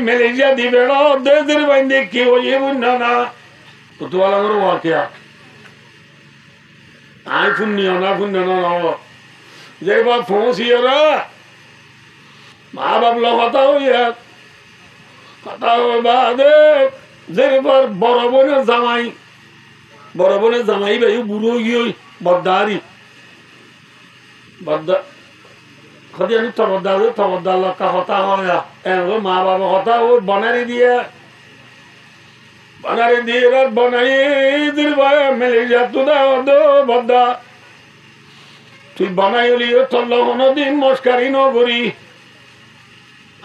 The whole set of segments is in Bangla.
মেলেজিয়া দিবে দেশের বাইন্দে কি হইয়ে বুঝনা না কুতুয়ালা করে ওয়াকিয়া আই পুণ্য না পুণ্য না যে বা পৌঁছিয়রা মা বাবলা কথা হইয়া কথা হইবা দে যে বড় বোনের জামাই ভাই বুড়ো গিয়ে বদ্দারি বদ্দা খদি আমি তবদ্দার লক্কা কথা হয় মা বাবা কথা ও বনারি দিয়ে বনাই মেলে যা তুদা বদ্দা তুই বানাই হলি তোর কোনদিন মস্কারি নগরী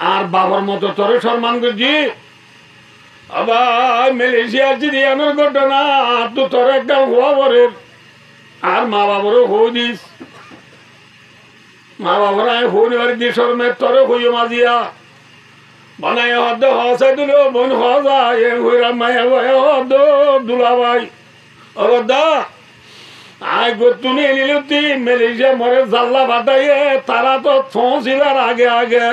আর বাবার মতো তোর সম্মান করছি আবার মালয়েশিয়ার চিড়িয়ানোর ঘটনা তো তোর একটা হওয়া বরের আর মা বাবারও হয়ে দিস মা বাবার হইবার দিশর মে তোরে হইও মাজিয়া বানাই হদ হসাই দিল বোন হজা এ হইরা মায়া হদ দুলা ভাই অবদা আয় গতুনি এলিলতি মালয়েশিয়া মরে জাল্লা বাতাইয়ে তারা তো পৌঁছিবার আগে আগে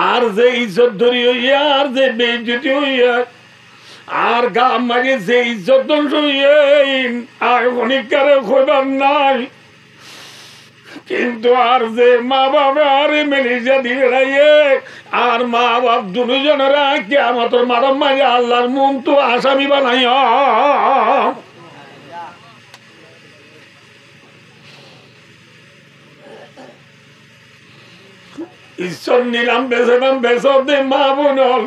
আর যে ইজ্জত ধরি হইয়া আর যে বেইজ্জতি হইয়া আর গাম মারি যে ইজ্জত ধ্বংস হইয়া আর অনেককারে হইবার নাই কিন্তু আর যে মা বাবা আর মালয়েশিয়া দিয়ে আর মা বাপ দুজনেরা কিয়ামতের মারাম মারি আল্লাহর মুখ তো আসামি বানাইয়া ঈশ্বর নিলাম বেছেলাম বেসর দে মা বোনল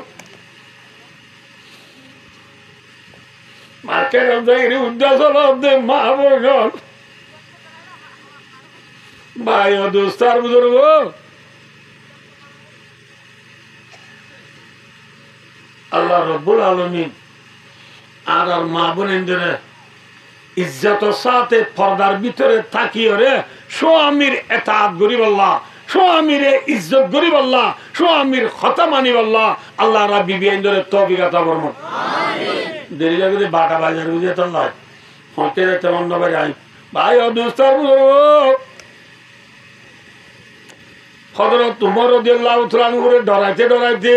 মাকের উদ্দেশ্য দে মা বোনল ভাই ও দোস্তার বুজুর্গ আল্লাহ রব্বুল আলামিন আর মা বোনেদের ইজ্জতের সাথে পর্দার ভিতরে থাকিয়ে রে স্বামীর এতাত গরিব আল্লাহ স্বামীরে ইজ্জত গরিব আল্লাহ স্বামীর কথা মানিব আল্লাহ আল্লাহ রাব্বি বিয়েন্দ্রের তৌফিক আতা ফরমান আমিন দেরি লাগে বাটা বাজার বুঝে তো আল্লাহ হতে তেমন নবে যাই ভাই ও দোস্তার বুজুর্গ হযরত উমর রাদিয়াল্লাহু তাআলা করে ডরাইতে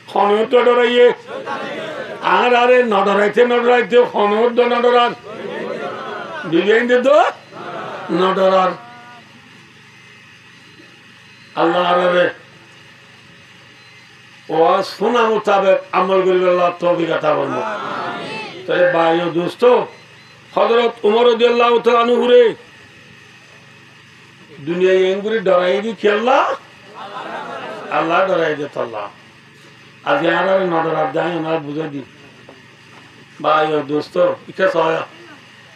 খনও তো ডরাইয়ে আর আরে ন ডরাইতে খনও তো ন ডরার বিবেন্দ্র তো ন ডরার আল্লাহ রে ও শোনা মোতাবেক আমল করিবে আল্লাহ তৌফিক আতা ফরমান আমিন তাই ভাই ও দোস্ত হযরত উমর রাদিয়াল্লাহু তাআলা করে দুনিয়া এঙ্গুরি ডরাই দি খেলা আল্লাহ ডরাই দে আল্লাহ আজ আর নডরার যাই না বুঝে দি ভাই ও দোস্ত ইকে সয়া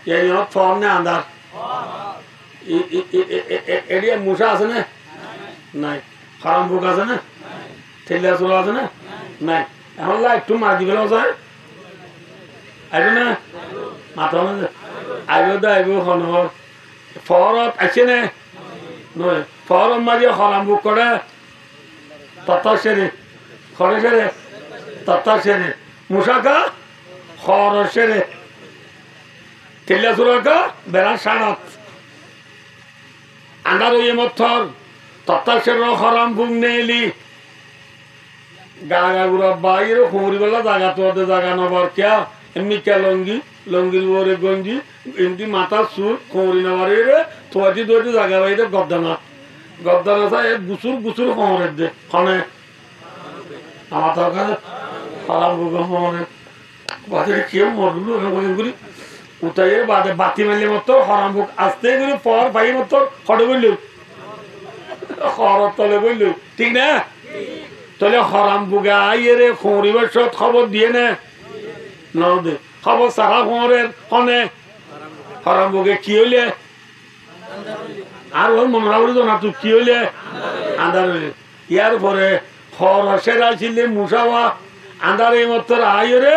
এই ফর্ম নে আন্দার এরিয়া মুসা আছে না নাই ফার্ম বুক আছে না ঠেলা চলা আছে না নাই এখন একটু মার দিবে যায় আইব না মাথা আইব দে আইব খন ফরত আছে না নয় ফরম মারিয়ে হরাম বুক করে তত্তা সেরে খরে সেরে তত্তা সেরে মুসাকা খর সেরে ঠেলা চুরাকা বেড়া সাড়াত আন্দার ওই মথর তত্তাশের হরাম বুক নেলি গাগা গুড়া বাইরে খুঁড়ি বেলা জাগা তো জাগা নবার কিয়া এমনি কে লঙ্গির বরে গঞ্জি এমনি মাথার সুর খুঁড়ি নবার রে তোয়াটি জাগা বাইরে গদ্দানা চাই গুচুর খবরের দে খনে আমার তো হরাম বুক খবরের বাজারে কেউ মরগুলো করি উঠাইয়ে বাদে বাতি মারলে মতো হরাম বুক আসতে করে পর পাই মতো হটে বললো তলে বললো ঠিক না তাহলে হরাম বুগা আইয়ে খবরিবার সব খবর দিয়ে নে দে খবর সারা খবরের হনে হরাম বুগে কি হইলে আর ওর মনরা বলি তো না তুই কি হইলে আন্ধার হইলে ইয়ার পরে খরসের আসিলে মুসাওয়া আন্ধার এই মতো আইরে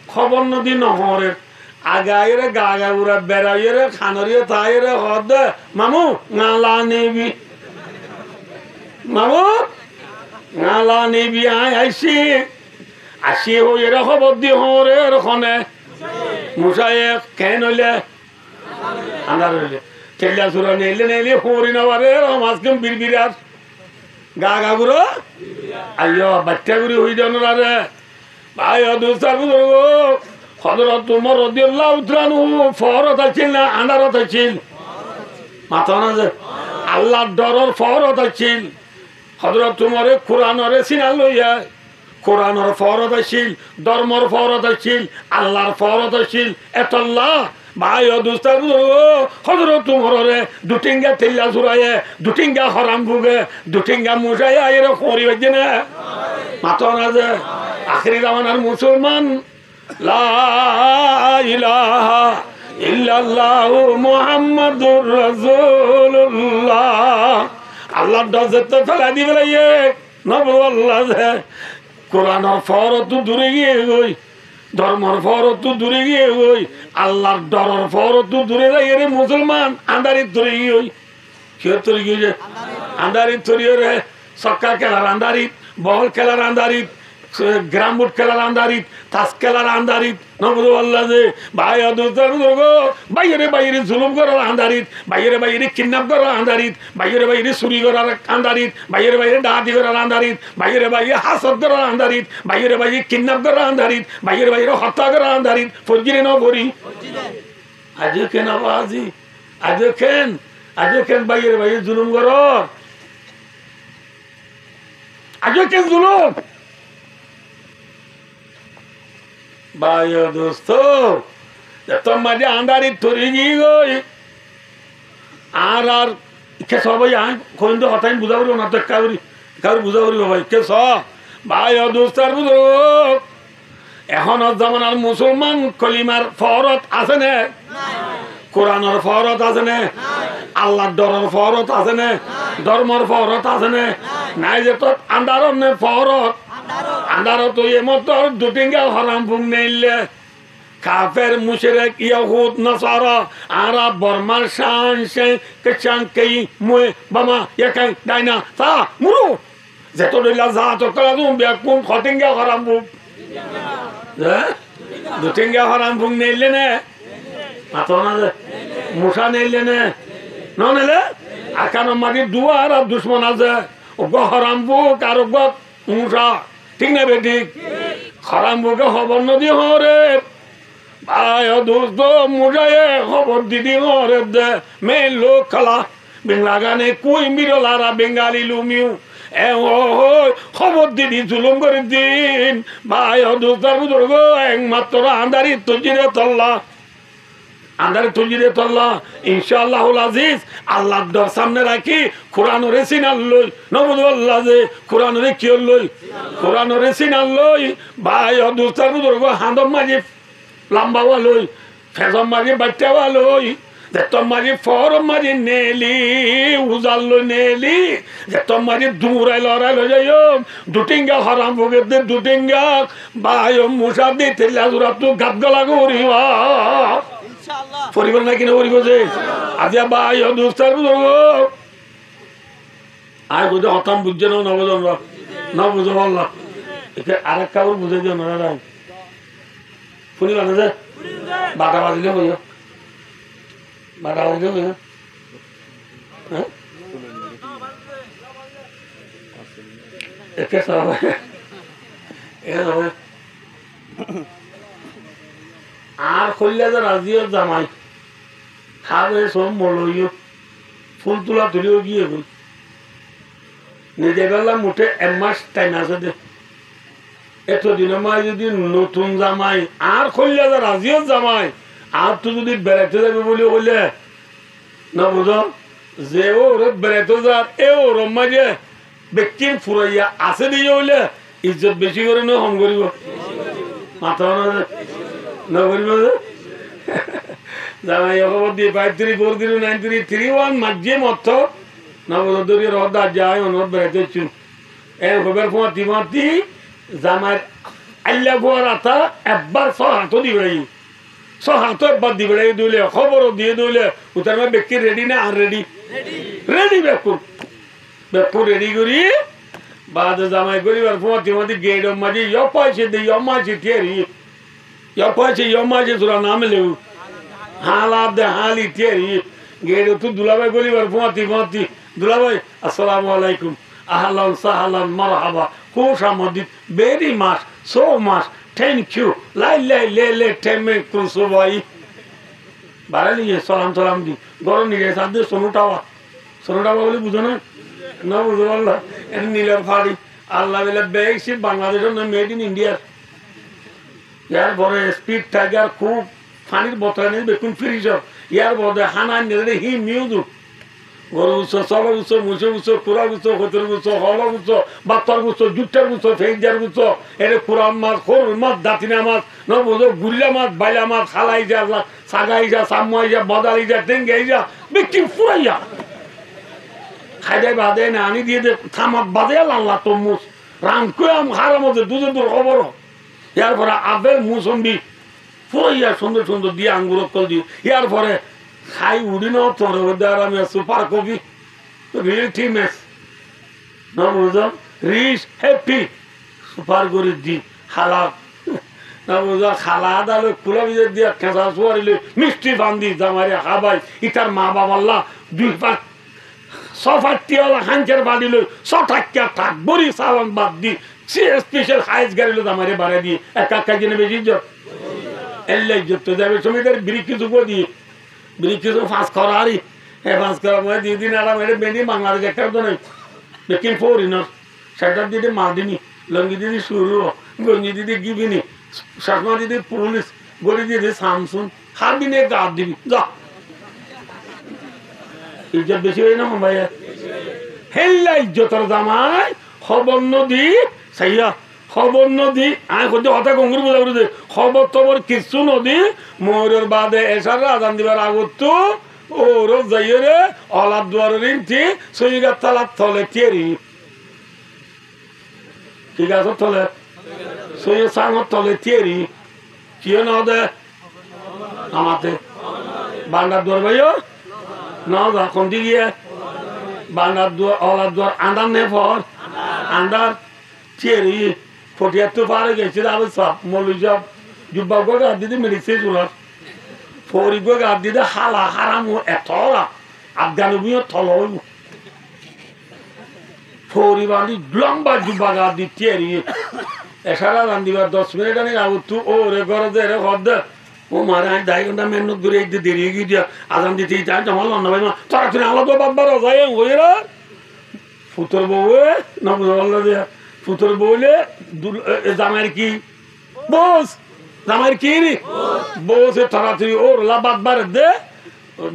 খবর নদী নহরের আগাইরে গা উড়া বেড়াইরে খানরিয়ে তাইরে হদ মামু নালা নেবি মামু নালা নেবি আসি হইরে খবর দি হরের খনে মুসায়ে কেন হইলে আন্ধার হইলে ঠেলা চুরা নেইলে হরি নবারে মাঝখান বিড়বিড়ার গা গা গুরো আইয়ো বাচ্চা গুরি হই দেন রে ভাই দুস্তার বুজুর্গ হযরত ওমর রাদিয়াল্লাহু তাআলা ফরজ আছিল না আন্ডারত আছিল মাথা না যে আল্লাহর ডরর ফরজ আছিল হযরত ওমরে কোরআনরে সিনা লইয়া কোরআনের ফরজ আছিল ধর্মর ফরজ আছিল আল্লাহর ফরজ আছিল এতল্লাহ ভাই দুস্তার বুজুর্গ হযরত ওমরে দুটিঙ্গা তেল্লা জুরায়ে দুটিঙ্গা হারাম ভুগে দুটিঙ্গা মুজায়া এর খরি হইছে না মাথা না যে আখিরি জামানার মুসলমান লা ইলাহা ইল্লাল্লাহু মুহাম্মাদুর রাসূলুল্লাহ আল্লাহ দজত ফেলা দিবে রে নবু আল্লাহ কোরআনের ফরজ তো দূরে গিয়ে গই ধর্মের ফরজ তো দূরে গিয়ে গই আল্লাহর ডরের ফরজ তো দূরে যাই রে মুসলমান আন্দারি দূরে গই কি দূরে গিয়ে আন্দারি দূরে রে সক্কা খেলার আন্দারি বল খেলার আন্দারি গ্রাম বুট খেলার আন্দারিত তাস খেলার আন্দারিত নবুদু আল্লাহ যে ভাই দুস্তার বুজুর্গ বাইরে বাইরে জুলুম করার আন্দারিত বাইরে বাইরে কিডন্যাপ করার আন্দারিত বাইরে বাইরে চুরি করার আন্দারিত বাইরে বাইরে ডাকাতি করার আন্দারিত বাইরে বাইরে হাসদ করার আন্দারিত বাইরে বাইরে কিডন্যাপ করার আন্দারিত বাইরে বাইরে হত্যা করার আন্দারিত ফজরে ন করি আজ কেন বাজি আজ কেন বাইরে বাইরে জুলুম করার আজ কেন জুলুম ভাই দোস্ত তোর মাঝে আন্দারি তরি গিয়ে গই আর কে সবাই কোন তো হতাই বুঝা করি না তো কাউরি বুঝা করি ভাই কে ভাই দোস্তার বুঝো এখন জামানার মুসলমান কলিমার ফরত আছে না কোরআনের ফরত আছে না আল্লাহর ডরের ফরত আছে না ধর্মের ফরত আছে না নাই যে তোর আন্দারর নে ফরত আন্দারত এমত দুটিঙ্গা হারাম ফুং নেইলে কাফের মুশরিক ইহুদ নাসারা আরব বর্মার শান সে কচাং কই মুই বামা একাই ডাইনা তা মুরু যেত দিলা যা তো কলা দুম বে কোন খটিঙ্গা হারাম ফুং দুটিঙ্গা হারাম ফুং নেইলে নে মাতনা মুসা নেইলে নে ননেলে আকানো মাগি দুয়ার আর দুশমন আছে ওগো হারাম ফুং আর ওগো মুসা ঠিক না বেটি খারাম বুকে খবর নদী হরে ভাই দোস্ত মুজায়ে খবর দিদি হরে দে মে লোক খালা বেঙ্গলা গানে কুই মিরলারা বেঙ্গালি লুমিউ এ ও খবর দিদি জুলুম করে দিন ভাই দোস্তার বুজুর্গ একমাত্র আন্দারি তজিরে তল্লা আন্দারে তুজিরে তল্লা ইনশাআল্লাহুল আজিজ আল্লাহর ডর সামনে রাখি কোরআনরে সিনাল লই নবুদু আল্লাহ যে কোরআনরে কি লই কোরআনরে সিনাল লই ভাই দুস্তার বুজুর্গ হান্দম মাঝি লম্বাওয়া লই ফেজম মাঝি বাচ্চাওয়া লই যে তোর মাঝি ফরম মাঝি নেলি উজাল লই নেলি যে তোর মাঝি দূরাই লড়াই লই যাই দুটিঙ্গা হরাম ভোগের দে দুটিঙ্গা ভাই মুসা দিতে লাজুরা তো গাত গলা করিবা পরিবার নাকি না পরিবার যে আজ ভাই দুস্তার বুজুর্গ আয় বুঝে হতাম বুঝছে না নবজন না বুঝে বললা একে আরেক কাপড় বুঝে দিও না রাই শুনি না যে বাটা বাজিলে হইয়া বাটা বাজিলে হইয়া হ্যাঁ একে সব এ হবে আর খুললে যে রাজিও জামাই খাবে সব মলইও ফুল তোলা তুলিও গিয়ে গই নিজে গেলাম মুঠে এক মাস টাইম আছে দে এতদিনের মাই যদি নতুন জামাই আর খুললে যে রাজিও জামাই আর তো যদি বেড়াইতে যাবে বলে বললে না বুঝো যে ওর বেড়াইতে যার এ ওর মাঝে ব্যক্তির ফুরাইয়া আছে দিয়ে বলে ইজ্জত বেশি করে না হম করিব মাথা না করিব জামাই খবর দিয়ে 53439331 মাঝে মত নবদরি রদা যায় অনুরোধ বেড়াইতে চুন এ খবর ফোঁতি জামাই আল্লাহ ফুয়ারাতা একবার সহাতো দিবে সহাতো একবার দিবে দিলে খবরও দিয়ে দিলে উতার ব্যক্তি রেডি না আর রেডি রেডি বেকুর রেডি করি বাদ জামাই করিবার ফোঁতি গেট মাঝে পয়সা দিই মাঝে ঠেরি পয়সা মাঝে তোরা নাম লেউ হালাত দে হালি ঠেরি গেট তো দুলাভাই করিবার ফোঁতি দুলাভাই আসসালামু আলাইকুম ahlan sahlan marhaba খুশ আমদিত very much so much thank you লাই লাই লে লে টেমে ক্রুসো ভাই বাড়ালি সালাম সালাম দি গরম নিয়ে সাথে সোনুটাওয়া বলে বুঝো না না বুঝো আল্লাহ নীলের ফাড়ি আল্লাহ বলে বেশি বাংলাদেশের না মেড ইন ইন্ডিয়ার ইয়ার পরে স্পিড টাইগার খুব পানির বোতল নিয়ে বেকুন ফ্রিজ ইয়ার পরে হানা নিলে হি মিউজু গরু গুছো সবার গুছো মুসে গুছো কুড়া গুছো হতর গুছো হল গুছো বাত্তার গুছো জুট্টার গুছো ফেজার গুছো এর কুরাম মাছ খোর মাছ দাঁতিনা মাছ ন বুঝো গুল্লা মাছ বাইলা মাছ খালাই যা সাগাই যা সামাই যা বদালি যা টেঙ্গাই যা বিক্রি ফুরাইয়া খাইদাই বাদে না আনি দিয়ে দে থামাত বাদে আল্লাহ তো মুস রাম কুয়াম হারার মধ্যে দুধে দূর খবর ইয়ার পরে আপেল মুসম্বি ফুরাইয়া সুন্দর সুন্দর দিয়ে আঙ্গুর কল দিয়ে ইয়ার পরে খাই উড়ি না তোর আমি সুপার কপি রিল টিমেস না বুঝো রিস হ্যাপি সুপার করে দি খালা না বুঝো খালা দালে কুলা বিজে দিয়ে খেঁচা শুয়ারিলে মিষ্টি বান্ধি জামারে খাবাই ইটার মা বাবাল্লা দুই পাঁচ সফাটিওয়ালা হাঞ্চের বাড়িল সঠাক্কা থাক বড়ি সাবান বাদ দি সে স্পেশাল হাইস গাড়িল জামারে বাড়ে দিয়ে একা কাজে নেবে ইজ্জত এল্লা ইজ্জত তো যাবে সমিতের বিরিকি যুগ দিয়ে বিরিকি তো ফাঁস করারই ফাঁস করার মধ্যে দিয়ে দিন আরাম এটা বেঁধে বাংলাদেশ একটা তো নেই লেকিন ফোরিনার সেটার দিদি মাদিনি লঙ্গি দিদি শুরু গঞ্জি দিদি গিবিনি চশমা দিদি পুলিশ গড়ি দিদি সামসুন হার দিনে গা দিবি যা ইজ্জত বেশি হয় না ভাইয়া হেল্লা ইজ্জতর জামাই খবর নদী সাইয়া খবর নদী আয় করতে হঠাৎ গঙ্গুর বোঝা করে খবর টবর কিছু নদী ময়ূরের বাদে এসার আজান দিবার আগত ওর যাইয়ে রে অলাদ দুয়ারের ইঞ্চি সইগার তালার তলে তেরি ঠিক আছে তলে সই সাঙর তলে তেরি কি না দে আমাতে বান্ডার দুয়ার ভাইও না যা কোনটি গিয়ে বান্ডার দুয়ার অলাদ দুয়ার আন্ডার নে ফর আন্ডার তেরি ফটিয়ার পারে গেছে আবার সব মলু সব জুব্বা গো গাদ দিদি মেডিসে চুলার ফরি গো গাদ দিদি হালা হারাম এত আফগানিও থল ফরি বান্ধি লম্বা জুব্বা গাদ দি তেরি এসারা রান্দিবার 10 মিনিট আনি আগুত তু ও রে ঘরে দে রে ঘর দে ও মারে আমি 2 ঘন্টা মেহনত করে একটু দেরি গিয়ে দিয়া আজান দিতে চাই জমা লন্না ভাই তারা তুমি আলো তো বাবার যায় ওই রা ফুতর বউ না বুঝা দিয়া পুতুর বলে জামাইয়ের কি বস জামাইয়ের কি রে বসে তাড়াতাড়ি ওর লাবাদ বার দে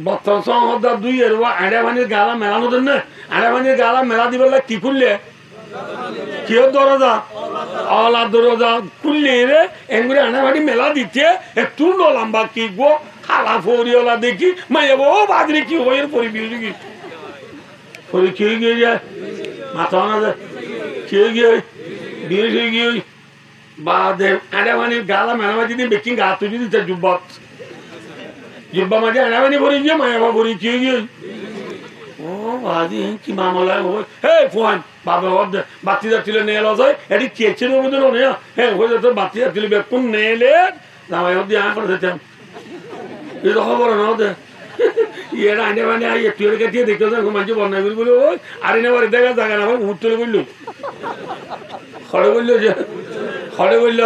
বর্তমান সংহদা দুই এর আড়া ভানির গালা মেলানো দেন না আড়া ভানির গালা মেলা দিবেলা কি করলে কেউ দরজা অলা দরজা খুললে রে এমনি আড়া ভানি মেলা দিতে একটু লম্বা কি গো খালা ফরিওলা দেখি মাইয়া ও বাজরে কি হয়ে পরিবিয়ে কি পরি কি গিয়ে যায় মাথা না যায় খেয়ে গিয়ে বিয়ে হয়ে গিয়ে বাদে আড়াবানির গালা মেলামাজি দিয়ে বেকিং গা তুই দিতে জুব্বা মাঝে আড়াবানি ভরে গিয়ে মায়াবা ভরে খেয়ে গিয়ে ও বাদি কি মামলা হয় হে ফোন বাবা হদ বাতি যাচ্ছিল নিয়ে এলো যায় এটি কেছিল বুঝল না হ্যাঁ হয়ে যেত বাতি যাচ্ছিল বেকুন নেলে জামাই হদ দিয়ে আয় করে দিতাম এই তো খবর না হতে ইয়ে আইনে মানে একটু দিয়ে দেখতে মানুষ বন্যা করি বলে ওই আর না বাড়ি দেখা জায়গা না উঠ চলে বললো খড়ে বললো যে খড়ে বললো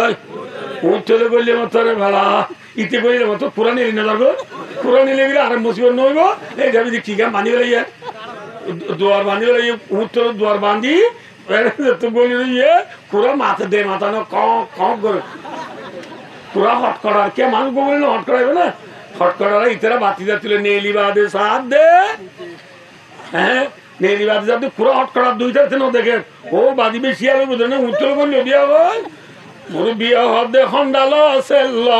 উঠ চলে বললে মতো ভাড়া ইতে বললে মতো পুরা নিলি না যাবো পুরা নিলে গেলে আর মুসিবত নইব এই যাবি যে কি গান বাঁধি বেলা ইয়ে দুয়ার বাঁধি বেলা ইয়ে উঠ চলে দুয়ার বাঁধি তো বলি ইয়ে পুরা মাথা দে মাথা না ক করে পুরা হট করা কে মানুষ বললে না হট করাইবে না হটকরা ইতারা বাতি যাচ্ছিল নেলি বাদে সাথ দে হ্যাঁ নেলি বাদে যাতে পুরো হটকরা দুইটার থেকে দেখে ও বাদি বেশি আলো বুঝে না উত্তর করলে বিয়া হয় মোর বিয়া হবে হন্ডালো সেল্লো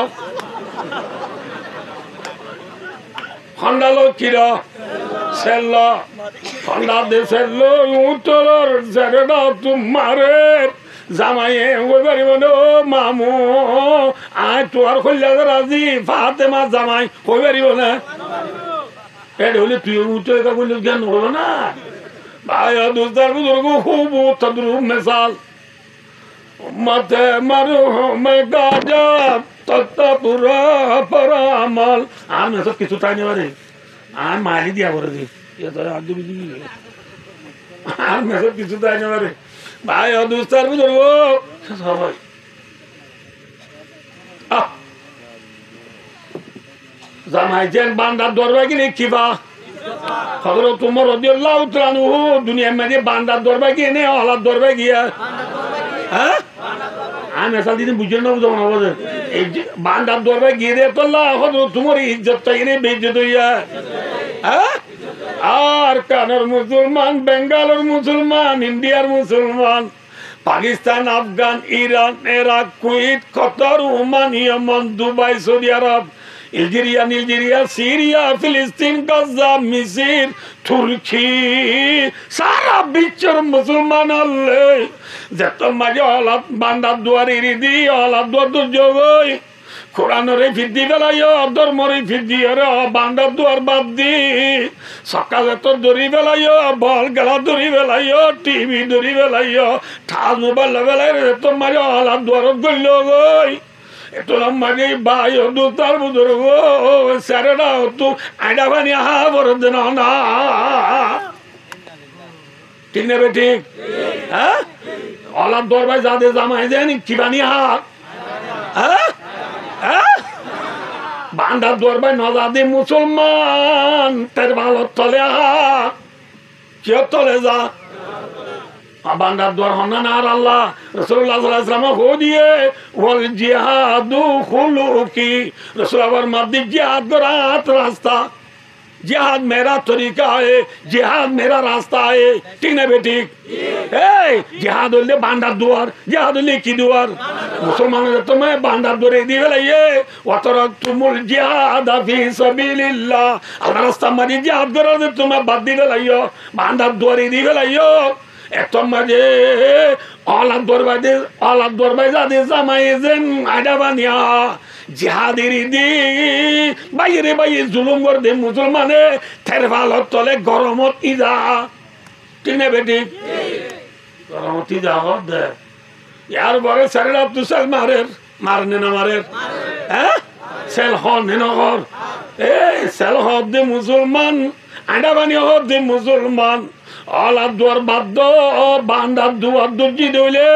হন্ডালো কিরা সেল্লো হন্ডা দে সেল্লো উত্তর সেরেডা তোমারে জামাইয়ে ওই পারিব না মামু আয় তোর কল্যাণ রাজি ফাতেমা জামাই কই পারিব না এটা হলে তুই উঠে বললি জ্ঞান হলো না ভাই দোস্তার বুজুর্গ খুব তদ্রু মেসাল মাথে মারু মে গাজা তত্তা পুরা পরামাল আমি সব কিছু চাই নেবারে আর মারি দিয়া করে দি এ তো আর দিবি আর মেসেজ কিছু দেয় না রে ভাই অদুস্তার বুঝর ও সবাই জামাই যেন বান্দার দরবার গিয়ে কিবা হযরত ওমর রাদিয়াল্লাহু তাআলা আনহু দুনিয়ার মধ্যে বান্দার দরবার গিয়ে নে আল্লাহর দরবার গিয়া হ্যাঁ আমি আসল দিন বুঝেন না বুঝো না বুঝেন এই বান্দার দরবার গিয়ে রে তো আল্লাহ হযরত তোমার ইজ্জতটা এনে বেইজ্জত হইয়া হ্যাঁ আর কানার মুসলমান বেঙ্গলের মুসলমান ইন্ডিয়ার মুসলমান Pakistan Afghan Iran Iraq Kuwait Qatar Oman Yemen Dubai Saudi Arab Algeria Syria ফিলিস্তিন গাজা মিসর তুর্কি সারা বিশ্বের মুসলমান হলে যত মাঝে অলাদ বান্দার দুয়ার ইরিদি অলাদ দুয়ার দুর্যোগই কোরআনরে ফিরদি বেলাইও ধর্মরে ফিরদি বান্দার দুয়ার বাদ দি সকালে তো দড়ি বেলাইও বল গেলা দড়ি বেলাইও টিভি দড়ি বেলাইও ঠাল মোবাইল বেলাই তো মাঝে অলাদ দুয়ার গইল গই এত মাঝে ভাই দুতার বুঝর গো স্যারেরা তো আইডা বানি হা বড় দেন না ঠিক না ঠিক হ্যাঁ অলাদ দরবার যাদের জামাই দেন কি বানি হা হ্যাঁ বান্দার দরবার নজাদে মুসলমান তার ভালো তলে আহা কেউ তলে যা বান্দার দোয়ার হন্না না আর আল্লাহ রাসূলুল্লাহ সাল্লাল্লাহু আলাইহি ওয়াসাল্লাম হো দিয়ে ওয়াল জিহাদু খুলুকি রাসূল আবার মাদ্দি জিহাদ রাত রাস্তা जिहाद मेरा तरीका है जिहाद मेरा रास्ता है ठीक ना बेटी जिहाद होले बांडार दुआर जिहाद होले की दुआर मुसलमान तो मैं बांडार दुआरे दी बेलाइए वतरकतुमुल जिहाद फी सबिलिल्लाह अल्लाह रास्ता में जिहाद करो तो तुम्हें बाद दी बेलाइयो बांडार दुआरे दी बेलाइयो এত মাঝে অলাদ দরবাই যাদে জামাইছেন আইডা বানিয়া জিহাদের দি বাইরে বাইরে জুলুম করে দে মুসলমানে থের ভালত তলে গরমত ইজা ঠিক না বেটি গরমত ইজা হদ দে ইয়ার বড় শরীর আব্দুল সাল মারনে না মারের হ্যাঁ সেল হন নগর সেল হদ দে মুসলমান আইডা বানিয়া হদ দে মুসলমান আল্লাহ দুয়ার বাদ্য বান্দার দুয়ার দর্জি দইলে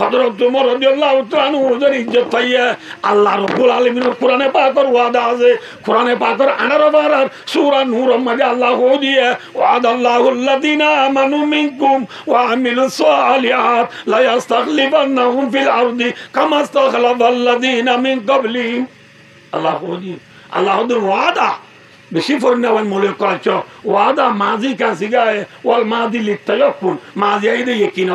হযরত ওমর রাদিয়াল্লাহু তাআলা আনহু ওদের ইজ্জত পাইয়া আল্লাহ রাব্বুল আলামিনের কোরআনে পাকের ওয়াদা আছে কোরআনে পাকের 18 বার সূরা নূরের মধ্যে আল্লাহ দিয়ে ওয়াদাল্লাহুল্লাযিনা আমানু মিনকুম ওয়া আমিলুস সালিহাত লা ইস্তাখলিফান্নাহুম ফিল আরদি কামা ইস্তাখলাফাল্লাযিনা মিন ক্বাবলিহিম আল্লাহ দিয়ে ওয়াদা বেশি ফরনাওয়ান মূল্য করাচ্ছ ওয়াদা মাজি কাছে গায়ে ওয়াল মাদি লিতায়াকুন মাজি আইদে ইয়াকিন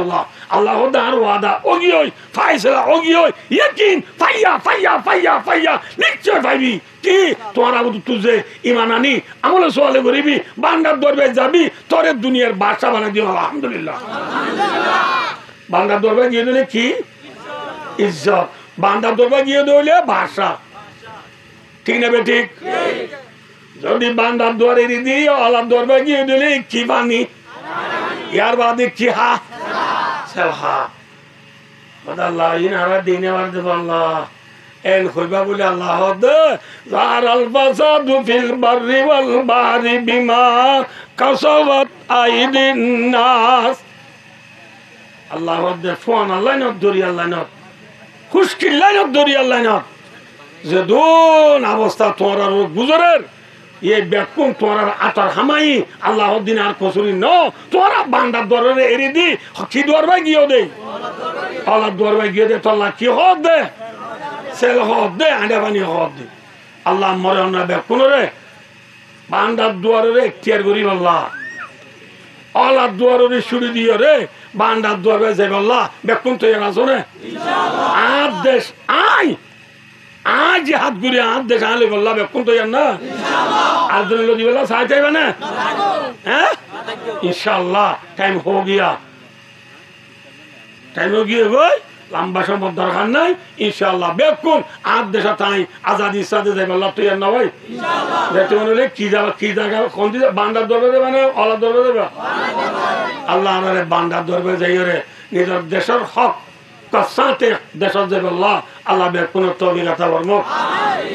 আল্লাহ দার ওয়াদা ওগিওই ফায়সালা ওগিওই ইয়াকিন ফাইয়া নিশ্চয় পাইবি কি তোরা তুজে ঈমান আনি আমল সোয়ালে করিবি বান্দার দরবারে যাবি তোরে দুনিয়ার বাদশা বানাই দিও আলহামদুলিল্লাহ বান্দার দরবারে গিয়ে দিলে কি ইজ্জত বান্দার দরবারে গিয়ে দিলে বাদশা ঠিক না বেটি যদি বান্দার দুয়ারে দিই আল্লাহর দরবারে গিয়ে দিলে কি বানি ইয়ার বাদে কি হা সেলহা আল্লাহ ইনারা দিনে ওয়ারদ আল্লাহ এন কইবা বলে আল্লাহ দে জারাল ফাসাদু ফিল বাররি ওয়াল বাহরি বিমা কাসাবাত আইদিন নাস আল্লাহ দে ফোন আল্লাহ ন দরি আল্লাহ ন খুশকিল্লাহ ন দরি আল্লাহ ন যে দোন অবস্থা তোরা গুজরের এই বেকুম তোরা আতার হামাই আল্লাহ দিন আর কসুরি ন তোরা বান্দার দরবারে এরি দি কি দরবার গিয়ে দে আল্লাহ দরবার গিয়ে দে তোলা কি হদ দে সেল হদ দে আন্ডা বানি হদ দে আল্লাহ মরে না বেকুন রে বান্দার দুয়ারে এখতিয়ার করি আল্লাহ আল্লাহ দুয়ারে শুরু দিও রে বান্দার দরবারে যাই আল্লাহ বেকুন তো এর আসো রে ইনশাআল্লাহ আদেশ আই आज हाथ गुरी हाथ देखा ले बल्ला बेकुन तो यार ना आज दिन लो दिवला साथ चाहिए बने हैं इंशाल्लाह टाइम हो गया कोई लंबा समय दरकार नहीं इंशाल्लाह बेकुन आज देखा ताई आजादी साथ दे बल्ला तो यार ना भाई देखते हो ना की जाएगा कौन सी बांडा दरबार बने औला दरबार बने अल्लाह हमारे बांडा दरबार जाइए रे निजर देशर हक साथे देशर जब अल्लाह बेकुन तौफीक अता फरमाओ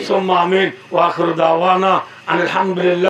सुम्मा आमीन व आखिरु दावाना अनिल हम्दुलिल्लाह।